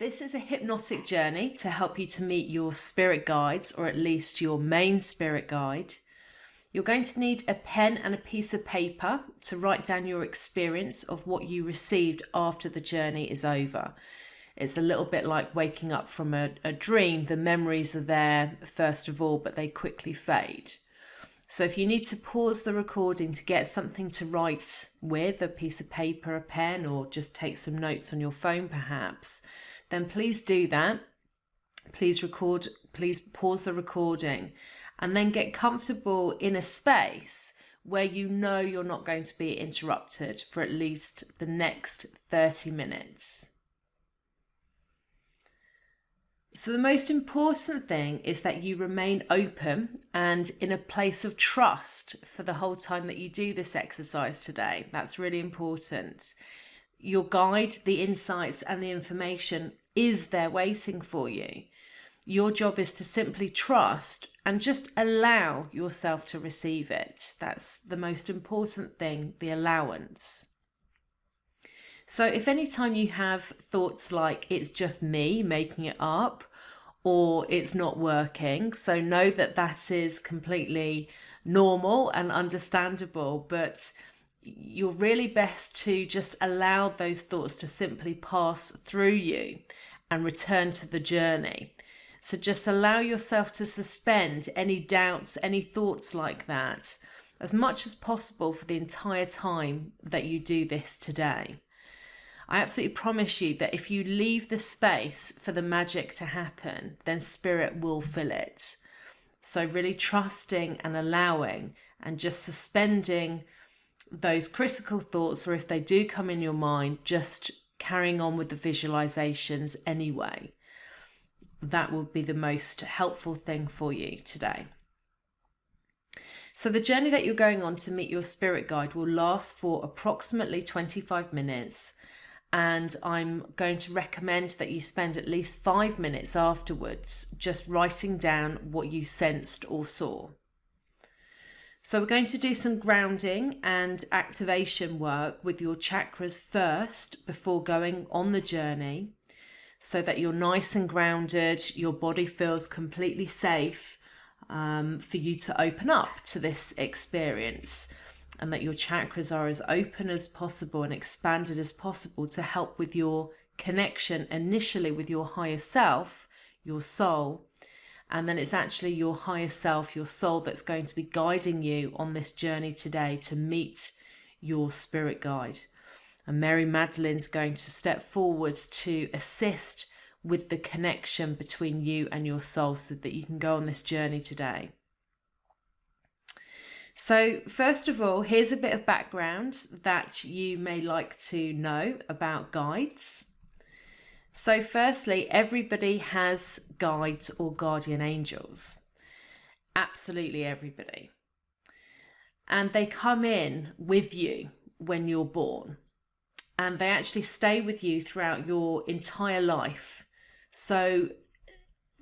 This is a hypnotic journey to help you to meet your spirit guides, or at least your main spirit guide. You're going to need a pen and a piece of paper to write down your experience of what you received after the journey is over. It's a little bit like waking up from a dream. The memories are there first of all, but they quickly fade. So if you need to pause the recording to get something to write with, a piece of paper, a pen, or just take some notes on your phone perhaps, then please do that. Please pause the recording and then get comfortable in a space where you know you're not going to be interrupted for at least the next 30 minutes. So the most important thing is that you remain open and in a place of trust for the whole time that you do this exercise today. That's really important. Your guide, the insights and the information is there waiting for you. Your job is to simply trust and just allow yourself to receive it. That's the most important thing, the allowance. So if any time you have thoughts like it's just me making it up or it's not working, so know that that is completely normal and understandable, but you're really best to just allow those thoughts to simply pass through you and return to the journey. So just allow yourself to suspend any doubts, any thoughts like that, as much as possible for the entire time that you do this today. I absolutely promise you that if you leave the space for the magic to happen, then spirit will fill it. So really trusting and allowing and just suspending those critical thoughts, or if they do come in your mind, just carrying on with the visualizations anyway. That will be the most helpful thing for you today. So the journey that you're going on to meet your spirit guide will last for approximately 25 minutes. And I'm going to recommend that you spend at least 5 minutes afterwards just writing down what you sensed or saw. So we're going to do some grounding and activation work with your chakras first before going on the journey, so that you're nice and grounded, your body feels completely safe for you to open up to this experience, and that your chakras are as open as possible and expanded as possible to help with your connection initially with your higher self, your soul, and then it's actually your higher self, your soul, that's going to be guiding you on this journey today to meet your spirit guide. And Mary Magdalene's going to step forwards to assist with the connection between you and your soul so that you can go on this journey today. So first of all, here's a bit of background that you may like to know about guides. So firstly, everybody has guides or guardian angels. Absolutely everybody. And they come in with you when you're born. And they actually stay with you throughout your entire life. So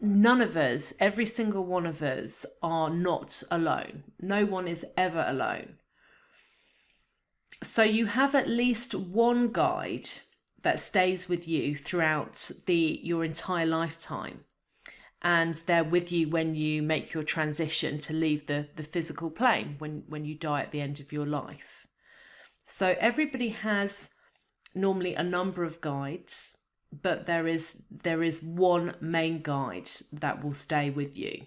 none of us, every single one of us, are not alone. No one is ever alone. So you have at least one guide that stays with you throughout your entire lifetime. And they're with you when you make your transition to leave the physical plane, when you die at the end of your life. So everybody has normally a number of guides, but there is one main guide that will stay with you.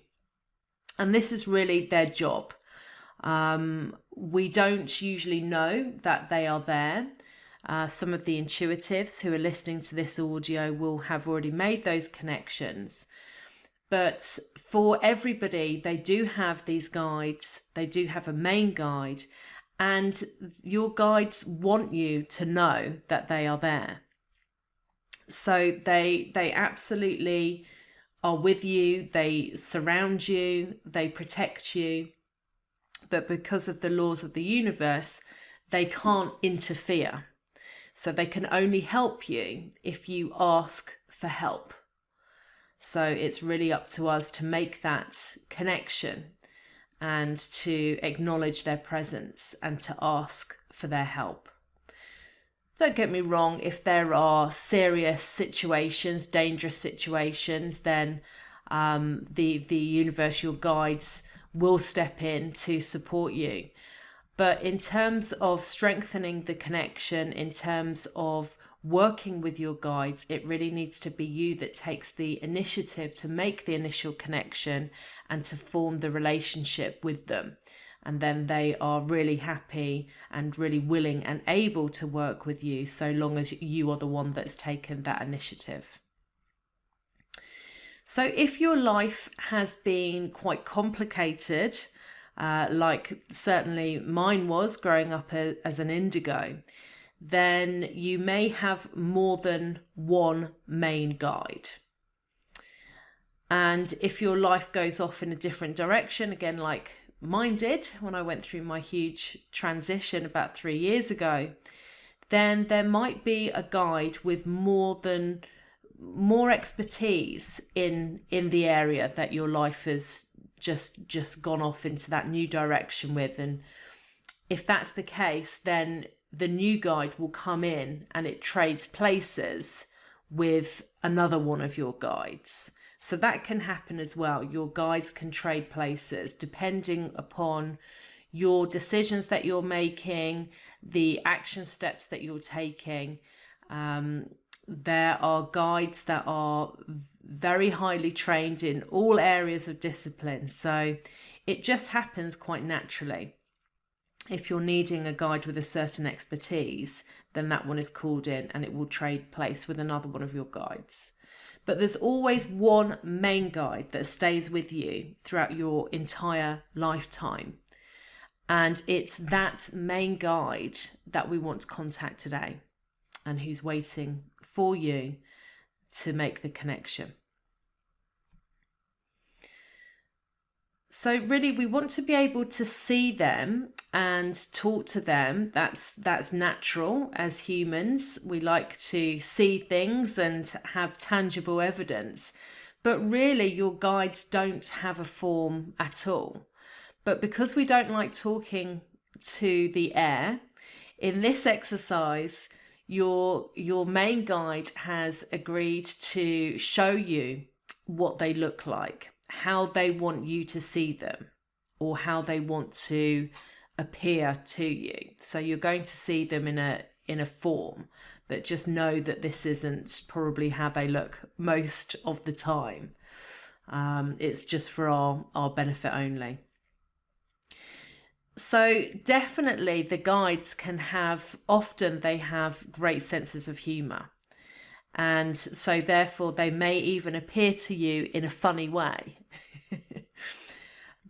And this is really their job. We don't usually know that they are there. Some of the intuitives who are listening to this audio will have already made those connections. But for everybody, they do have these guides. They do have a main guide. And your guides want you to know that they are there. So they absolutely are with you. They surround you. They protect you. But because of the laws of the universe, they can't interfere. So they can only help you if you ask for help. So it's really up to us to make that connection and to acknowledge their presence and to ask for their help. Don't get me wrong, if there are serious situations, dangerous situations, then the universe, your guides, will step in to support you. But in terms of strengthening the connection, in terms of working with your guides, it really needs to be you that takes the initiative to make the initial connection and to form the relationship with them. And then they are really happy and really willing and able to work with you, so long as you are the one that's taken that initiative. So if your life has been quite complicated, like certainly mine was growing up as an indigo, then you may have more than one main guide. And if your life goes off in a different direction, again, like mine did when I went through my huge transition about 3 years ago, then there might be a guide with more expertise in the area that your life has just gone off into that new direction with. And if that's the case, then the new guide will come in and it trades places with another one of your guides. So that can happen as well. Your guides can trade places depending upon your decisions that you're making, the action steps that you're taking. There are guides that are very highly trained in all areas of discipline. So it just happens quite naturally. If you're needing a guide with a certain expertise, then that one is called in and it will trade place with another one of your guides. But there's always one main guide that stays with you throughout your entire lifetime. And it's that main guide that we want to contact today and who's waiting for you to make the connection. So really, we want to be able to see them and talk to them. That's natural as humans. We like to see things and have tangible evidence. But really, your guides don't have a form at all. But because we don't like talking to the air, in this exercise, your main guide has agreed to show you what they look like, how they want you to see them, or how they want to appear to you. So you're going to see them in a form, but just know that this isn't probably how they look most of the time. It's just for our benefit only. So definitely the guides often they have great senses of humor. And so therefore they may even appear to you in a funny way.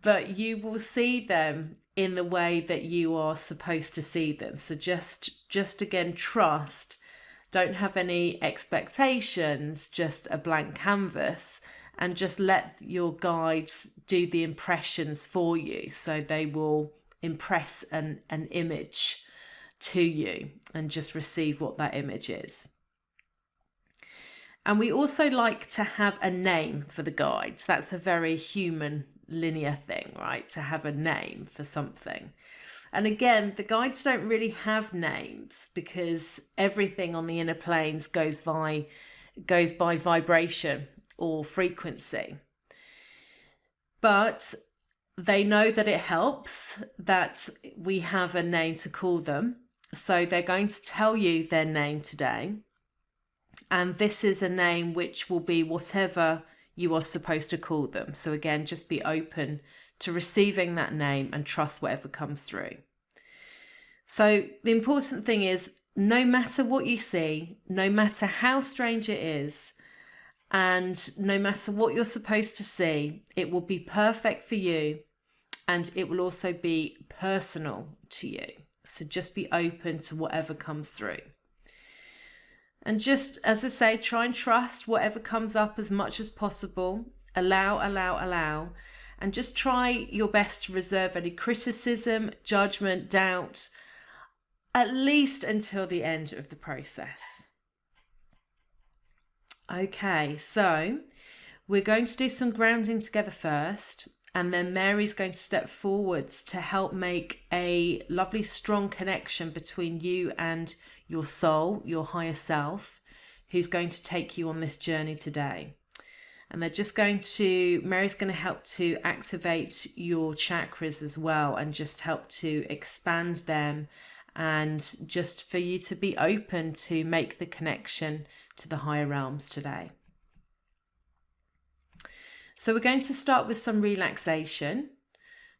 But you will see them in the way that you are supposed to see them. So just again, trust. Don't have any expectations, just a blank canvas, and just let your guides do the impressions for you. So they will impress an image to you and just receive what that image is. And we also like to have a name for the guides. That's a very human linear thing, right? To have a name for something. And again, the guides don't really have names because everything on the inner planes goes by vibration or frequency. But they know that it helps that we have a name to call them. So they're going to tell you their name today. And this is a name which will be whatever you are supposed to call them. So again, just be open to receiving that name and trust whatever comes through. So the important thing is, no matter what you see, no matter how strange it is, and no matter what you're supposed to see, it will be perfect for you and it will also be personal to you. So just be open to whatever comes through. And just, as I say, try and trust whatever comes up as much as possible. Allow. And just try your best to reserve any criticism, judgment, doubt, at least until the end of the process. Okay, so we're going to do some grounding together first, and then Mary's going to step forwards to help make a lovely strong connection between you and your soul, your higher self, who's going to take you on this journey today. And Mary's going to help to activate your chakras as well, and just help to expand them, and just for you to be open to make the connection to the higher realms today. So we're going to start with some relaxation.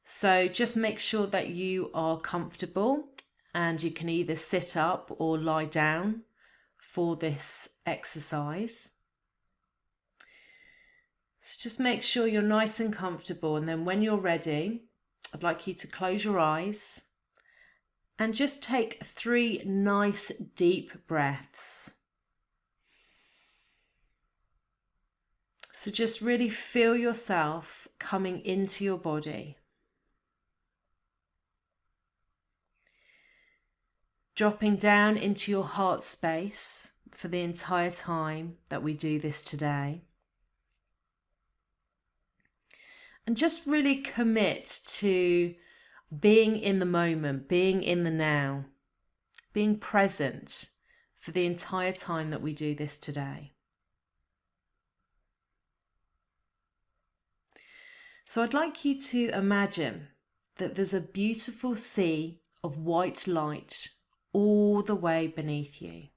So just make sure that you are comfortable, and you can either sit up or lie down for this exercise. So just make sure you're nice and comfortable, and then when you're ready, I'd like you to close your eyes and just take 3 nice deep breaths. So just really feel yourself coming into your body. Dropping down into your heart space for the entire time that we do this today. And just really commit to being in the moment, being in the now, being present for the entire time that we do this today. So I'd like you to imagine that there's a beautiful sea of white light all the way beneath you.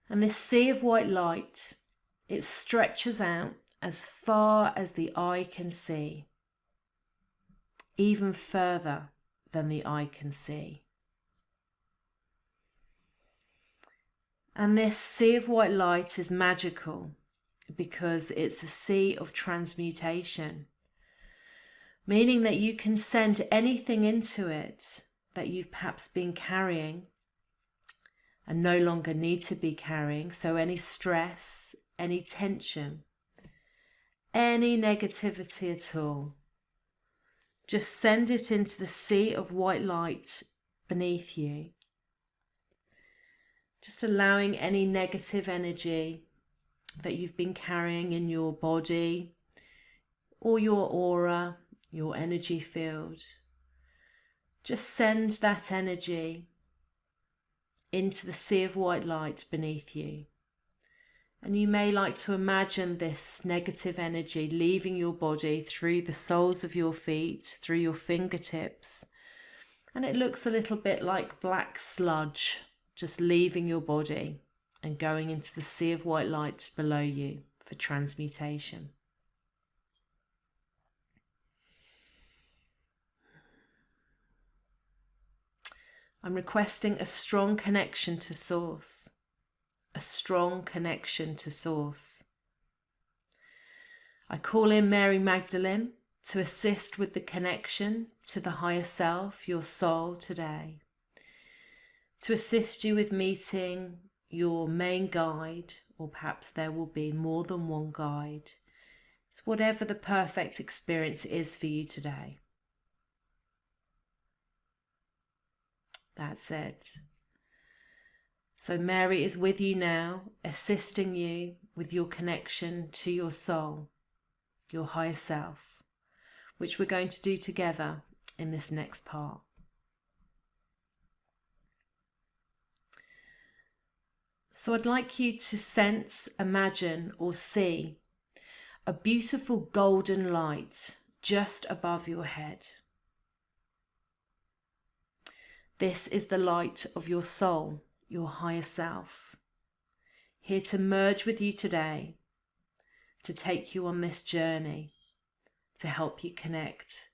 And this sea of white light, it stretches out as far as the eye can see, even further than the eye can see. And this sea of white light is magical because it's a sea of transmutation, meaning that you can send anything into it that you've perhaps been carrying and no longer need to be carrying. So any stress, any tension, any negativity at all, just send it into the sea of white light beneath you. Just allowing any negative energy that you've been carrying in your body or your aura, your energy field, just send that energy into the sea of white light beneath you. And you may like to imagine this negative energy leaving your body through the soles of your feet, through your fingertips. And it looks a little bit like black sludge just leaving your body and going into the sea of white light below you for transmutation. I'm requesting a strong connection to Source. A strong connection to Source. I call in Mary Magdalene to assist with the connection to the higher self, your soul today. To assist you with meeting your main guide, or perhaps there will be more than one guide. It's whatever the perfect experience is for you today. That's it. So Mary is with you now, assisting you with your connection to your soul, your higher self, which we're going to do together in this next part. So I'd like you to sense, imagine, or see a beautiful golden light just above your head. This is the light of your soul, your higher self, here to merge with you today, to take you on this journey, to help you connect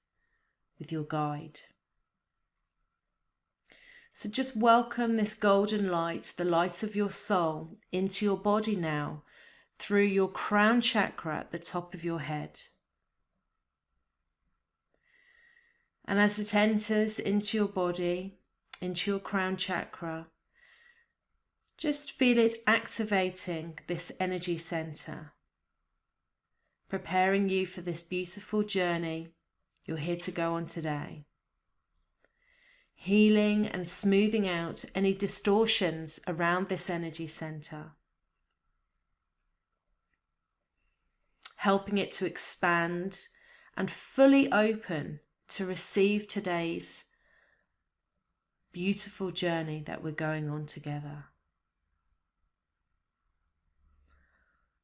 with your guide. So just welcome this golden light, the light of your soul, into your body now, through your crown chakra at the top of your head. And as it enters into your body, into your crown chakra, just feel it activating this energy center, preparing you for this beautiful journey you're here to go on today. Healing and smoothing out any distortions around this energy center, helping it to expand and fully open to receive today's beautiful journey that we're going on together,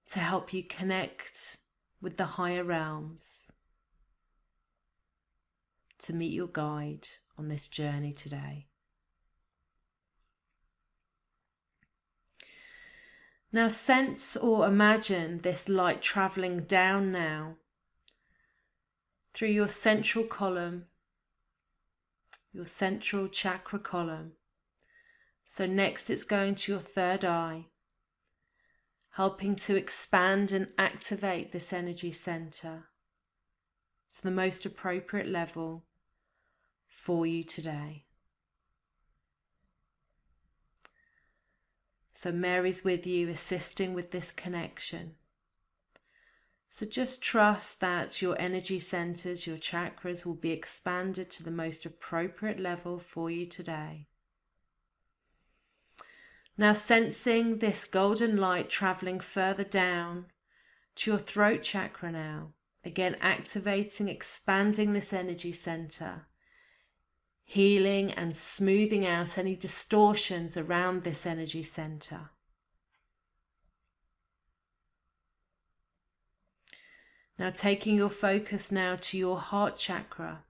to help you connect with the higher realms, to meet your guide on this journey today. Now sense or imagine this light traveling down now through your central column, your central chakra column. So next it's going to your third eye, helping to expand and activate this energy center to the most appropriate level for you today. So Mary's with you, assisting with this connection. So just trust that your energy centers, your chakras, will be expanded to the most appropriate level for you today. Now sensing this golden light traveling further down to your throat chakra now. Again, activating, expanding this energy center, healing and smoothing out any distortions around this energy center. Now taking your focus now to your heart chakra,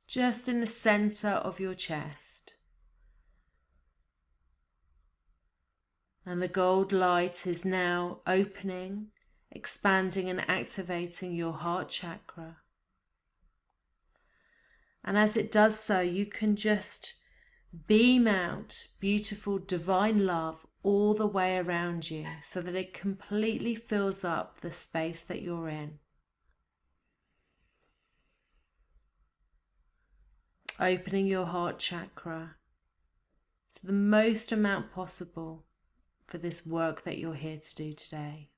just in the center of your chest. And the gold light is now opening, expanding and activating your heart chakra. And as it does so, you can just beam out beautiful divine love all the way around you so that it completely fills up the space that you're in. Opening your heart chakra to the most amount possible for this work that you're here to do today.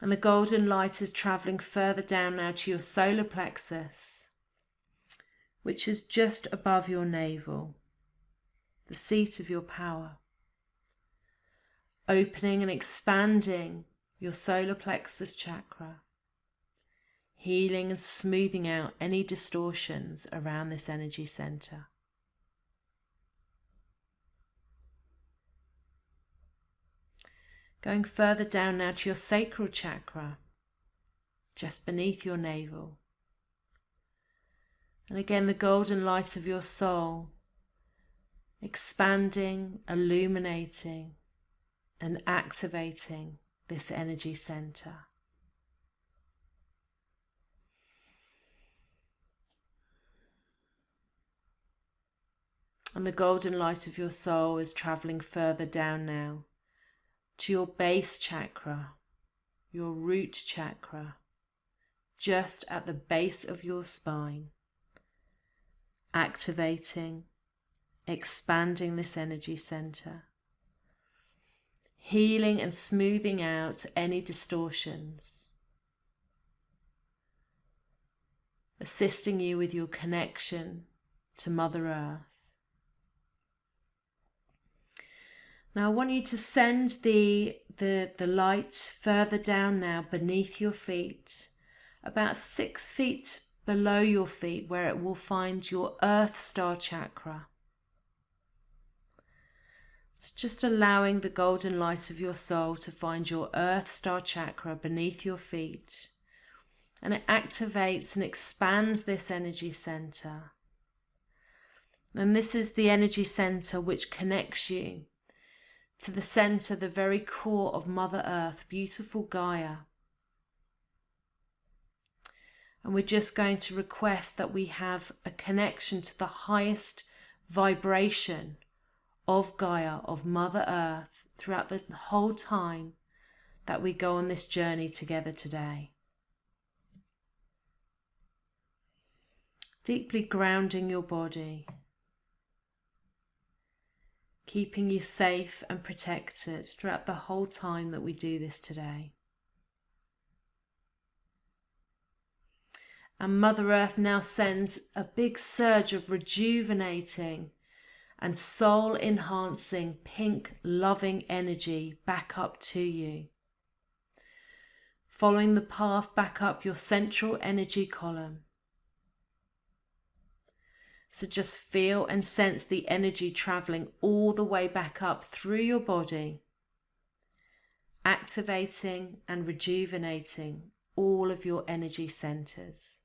And the golden light is traveling further down now to your solar plexus, which is just above your navel, the seat of your power. Opening and expanding your solar plexus chakra, healing and smoothing out any distortions around this energy center. Going further down now to your sacral chakra, just beneath your navel. And again, the golden light of your soul, expanding, illuminating, and activating this energy center. And the golden light of your soul is traveling further down now to your base chakra, your root chakra, just at the base of your spine, activating, expanding this energy center, healing and smoothing out any distortions, assisting you with your connection to Mother Earth. Now I want you to send the light further down now beneath your feet, about 6 feet below your feet, where it will find your Earth Star Chakra. It's just allowing the golden light of your soul to find your Earth Star Chakra beneath your feet. And it activates and expands this energy center. And this is the energy center which connects you to the center, the very core of Mother Earth, beautiful Gaia. And we're just going to request that we have a connection to the highest vibration of Gaia, of Mother Earth, throughout the whole time that we go on this journey together today. Deeply grounding your body, keeping you safe and protected throughout the whole time that we do this today. And Mother Earth now sends a big surge of rejuvenating and soul-enhancing, pink, loving energy back up to you. Following the path back up your central energy column, So just feel and sense the energy traveling all the way back up through your body, activating and rejuvenating all of your energy centers.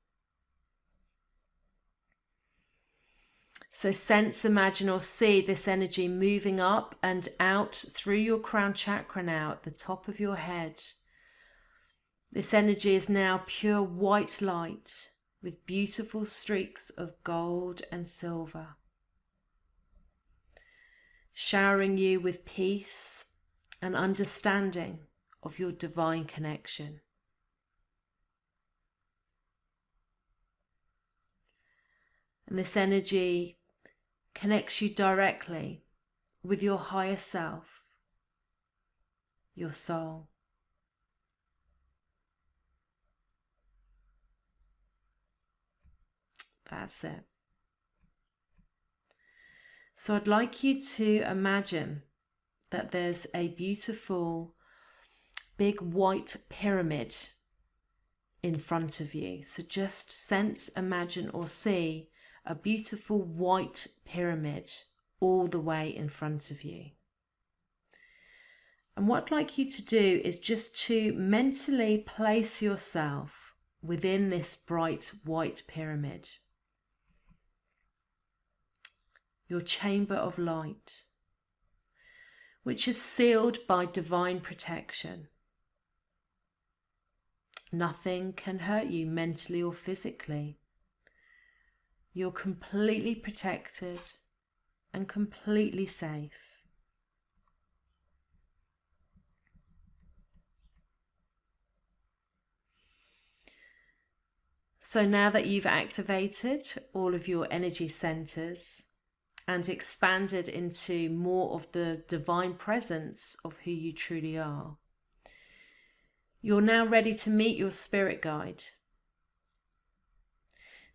So sense, imagine or see this energy moving up and out through your crown chakra now at the top of your head. This energy is now pure white light with beautiful streaks of gold and silver, showering you with peace and understanding of your divine connection. And this energy connects you directly with your higher self, your soul. That's it. So I'd like you to imagine that there's a beautiful big white pyramid in front of you. So just sense, imagine or see a beautiful white pyramid all the way in front of you. And what I'd like you to do is just to mentally place yourself within this bright white pyramid, your chamber of light, which is sealed by divine protection. Nothing can hurt you mentally or physically. You're completely protected and completely safe. So now that you've activated all of your energy centers and expanded into more of the divine presence of who you truly are, you're now ready to meet your spirit guide.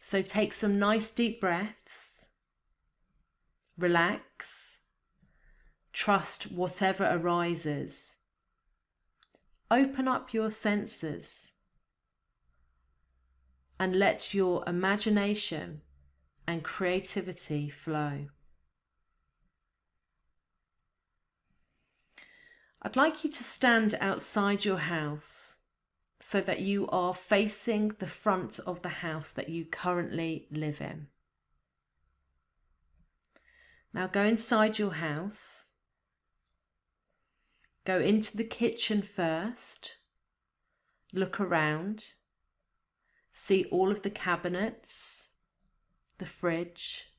So take some nice deep breaths, relax, trust whatever arises. Open up your senses and let your imagination and creativity flow. I'd like you to stand outside your house so that you are facing the front of the house that you currently live in. Now go inside your house. Go into the kitchen first. Look around. See all of the cabinets, the fridge,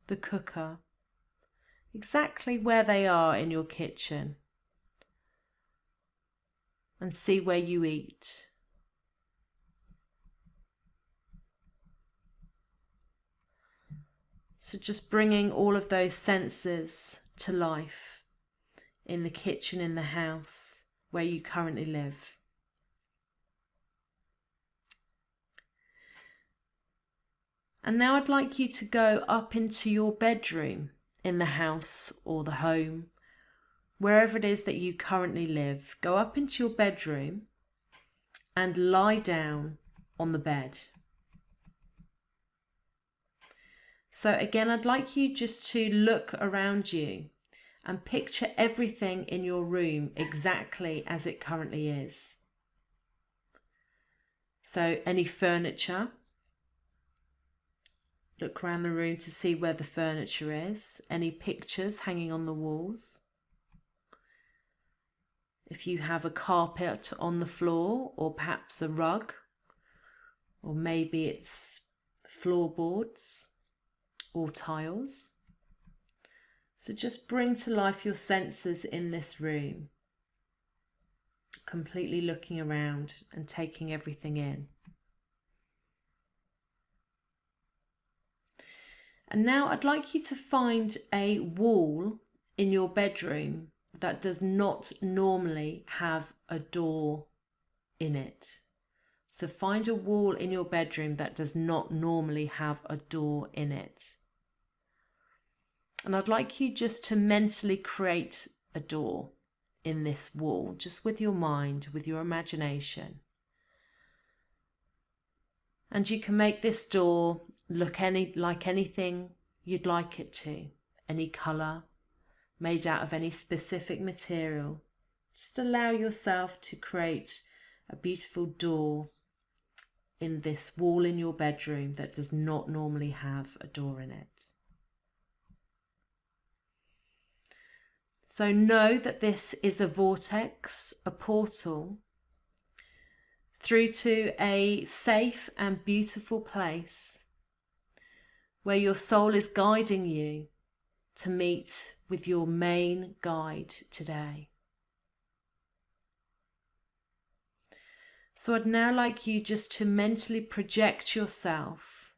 the cooker, exactly where they are in your kitchen. And see where you eat. So just bringing all of those senses to life in the kitchen, in the house where you currently live. And now I'd like you to go up into your bedroom in the house or the home, wherever it is that you currently live. Go up into your bedroom and lie down on the bed. So again, I'd like you just to look around you and picture everything in your room exactly as it currently is. So any furniture, look around the room to see where the furniture is. Any pictures hanging on the walls. If you have a carpet on the floor or perhaps a rug, or maybe it's floorboards or tiles. So just bring to life your senses in this room, completely looking around and taking everything in. And now I'd like you to find a wall in your bedroom that does not normally have a door in it. So find a wall in your bedroom that does not normally have a door in it. And I'd like you just to mentally create a door in this wall, just with your mind, with your imagination. And you can make this door look like anything you'd like it to, any colour, made out of any specific material. Just allow yourself to create a beautiful door in this wall in your bedroom that does not normally have a door in it. So know that this is a vortex, a portal, through to a safe and beautiful place where your soul is guiding you to meet with your main guide today. So I'd now like you just to mentally project yourself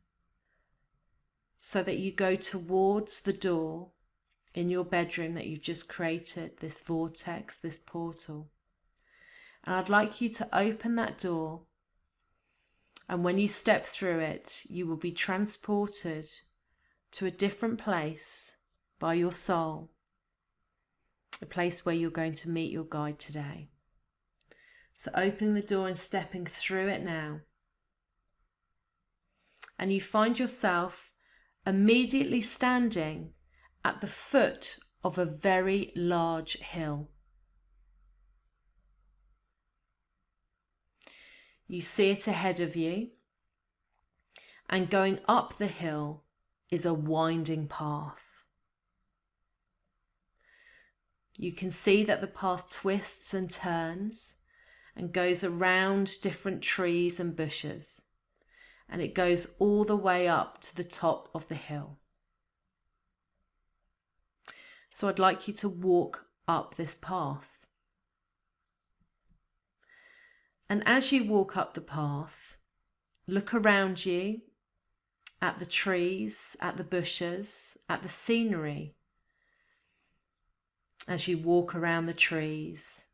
so that you go towards the door in your bedroom that you've just created, this vortex, this portal. And I'd like you to open that door, and when you step through it, you will be transported to a different place by your soul, a place where you're going to meet your guide today. So opening the door and stepping through it now. And you find yourself immediately standing at the foot of a very large hill. You see it ahead of you, and going up the hill is a winding path. You can see that the path twists and turns and goes around different trees and bushes, and it goes all the way up to the top of the hill. So I'd like you to walk up this path. And as you walk up the path, look around you at the trees, at the bushes, at the scenery. As you walk around the trees,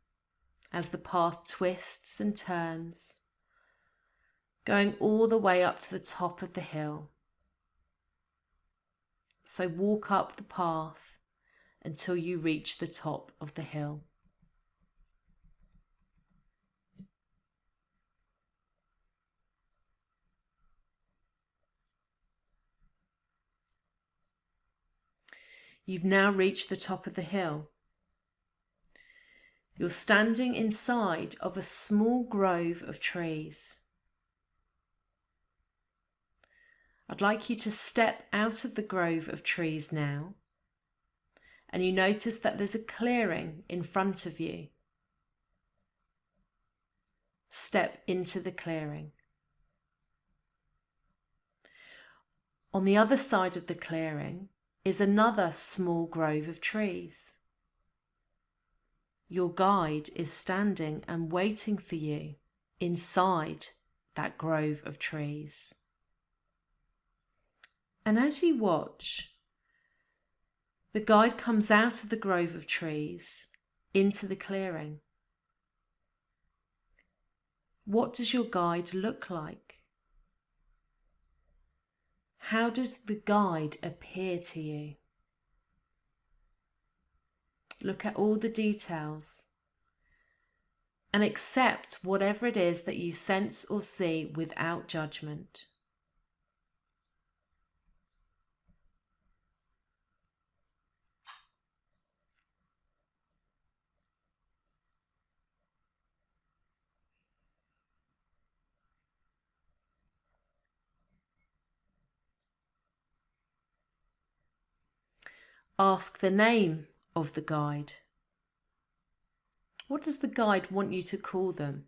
as the path twists and turns, going all the way up to the top of the hill. So walk up the path until you reach the top of the hill. You've now reached the top of the hill. You're standing inside of a small grove of trees. I'd like you to step out of the grove of trees now, and you notice that there's a clearing in front of you. Step into the clearing. On the other side of the clearing is another small grove of trees. Your guide is standing and waiting for you inside that grove of trees. And as you watch, the guide comes out of the grove of trees into the clearing. What does your guide look like? How does the guide appear to you? Look at all the details and accept whatever it is that you sense or see without judgment. Ask the name of the guide. What does the guide want you to call them?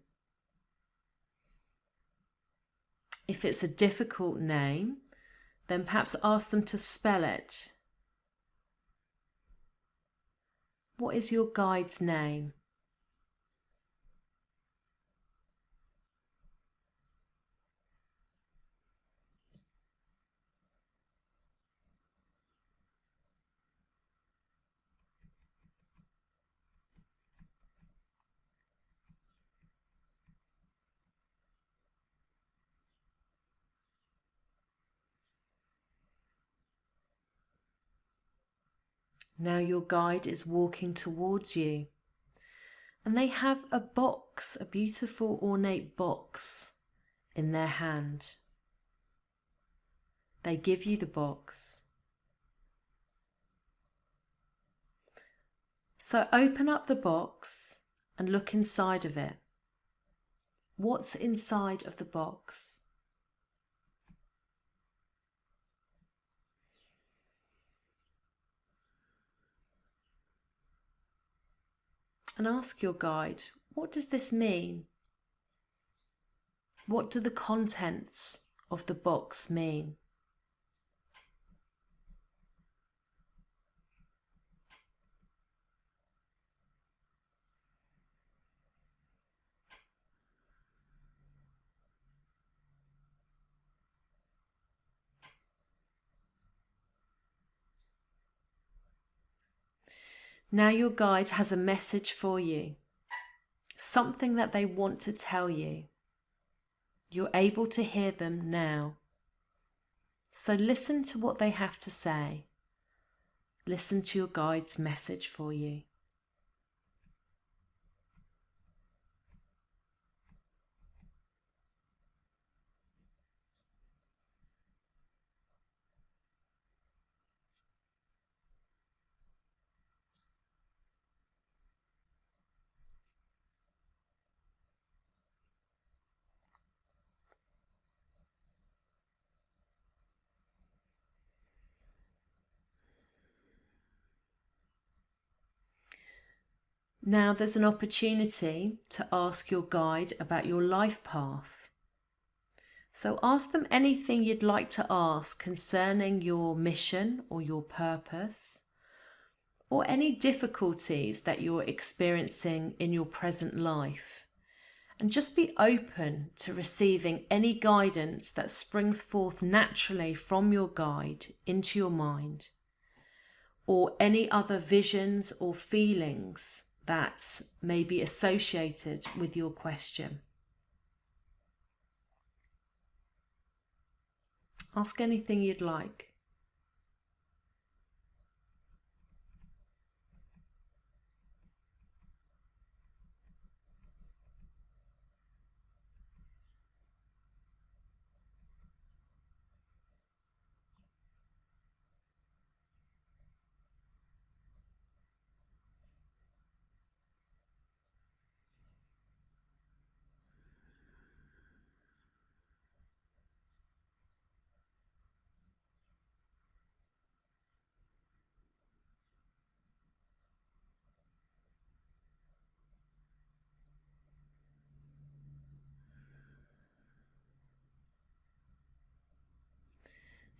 If it's a difficult name, then perhaps ask them to spell it. What is your guide's name? Now your guide is walking towards you, and they have a box, a beautiful ornate box in their hand. They give you the box. So open up the box and look inside of it. What's inside of the box? And ask your guide, what does this mean? What do the contents of the box mean? Now your guide has a message for you, something that they want to tell you. You're able to hear them now. So listen to what they have to say. Listen to your guide's message for you. Now there's an opportunity to ask your guide about your life path. So ask them anything you'd like to ask concerning your mission or your purpose, or any difficulties that you're experiencing in your present life. And just be open to receiving any guidance that springs forth naturally from your guide into your mind, or any other visions or feelings that may be associated with your question. Ask anything you'd like.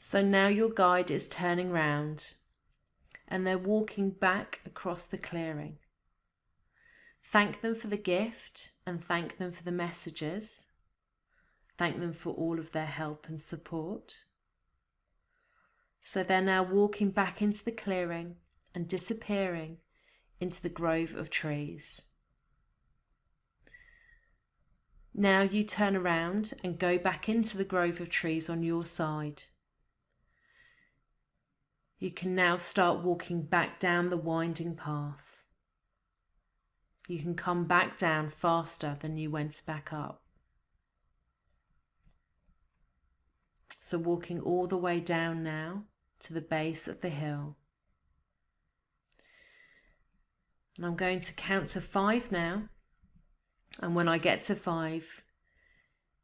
So now your guide is turning round and they're walking back across the clearing. Thank them for the gift and thank them for the messages. Thank them for all of their help and support. So they're now walking back into the clearing and disappearing into the grove of trees. Now you turn around and go back into the grove of trees on your side. You can now start walking back down the winding path. You can come back down faster than you went back up. So walking all the way down now to the base of the hill. And I'm going to count to 5 now. And when I get to 5,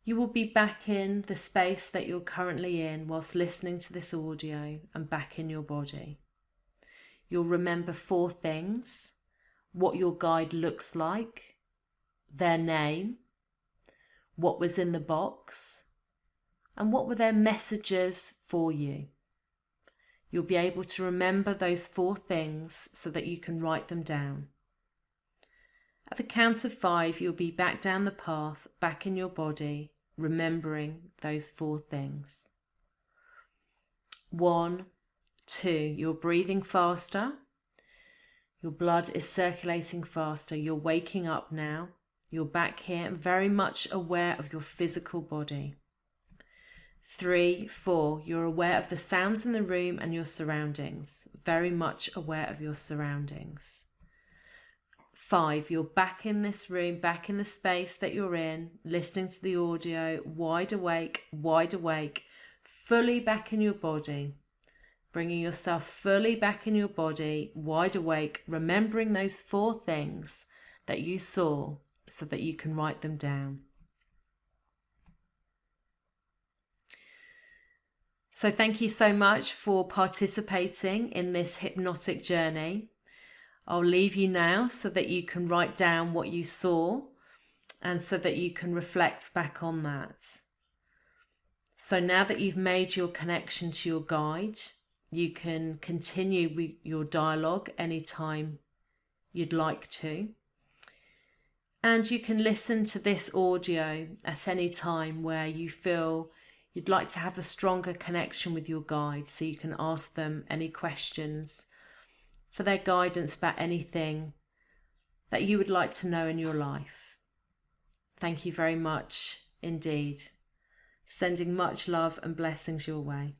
you will be back in the space that you're currently in whilst listening to this audio and back in your body. You'll remember 4 things: what your guide looks like, their name, what was in the box, and what were their messages for you. You'll be able to remember those 4 things so that you can write them down. At the count of 5, you'll be back down the path, back in your body, remembering those 4 things. 1, 2, you're breathing faster. Your blood is circulating faster. You're waking up now. You're back here, very much aware of your physical body. 3, 4, you're aware of the sounds in the room and your surroundings. Very much aware of your surroundings. 5, you're back in this room, back in the space that you're in, listening to the audio, wide awake, fully back in your body, bringing yourself fully back in your body, wide awake, remembering those 4 things that you saw so that you can write them down. So thank you so much for participating in this hypnotic journey. I'll leave you now so that you can write down what you saw and so that you can reflect back on that. So now that you've made your connection to your guide, you can continue with your dialogue anytime you'd like to. And you can listen to this audio at any time where you feel you'd like to have a stronger connection with your guide, so you can ask them any questions for their guidance about anything that you would like to know in your life. Thank you very much indeed. Sending much love and blessings your way.